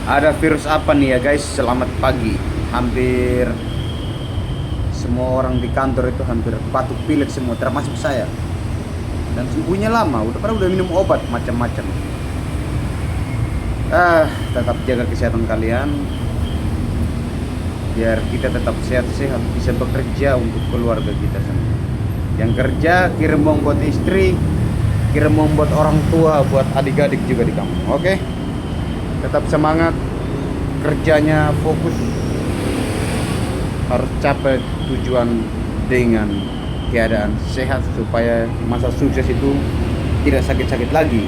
Ada virus apa nih ya guys? Selamat pagi. Hampir semua orang di kantor itu hampir batuk pilek semua, termasuk saya. Dan sembuhnya lama, udah minum obat macam-macam. Tetap jaga kesehatan kalian, biar kita tetap sehat-sehat, bisa bekerja untuk keluarga kita semua. Yang kerja kirim uang buat istri, kirim uang buat orang tua, buat adik-adik juga di kampung. Oke? Tetap semangat, kerjanya fokus, harus capai tujuan dengan keadaan sehat supaya masa sukses itu tidak sakit-sakit lagi.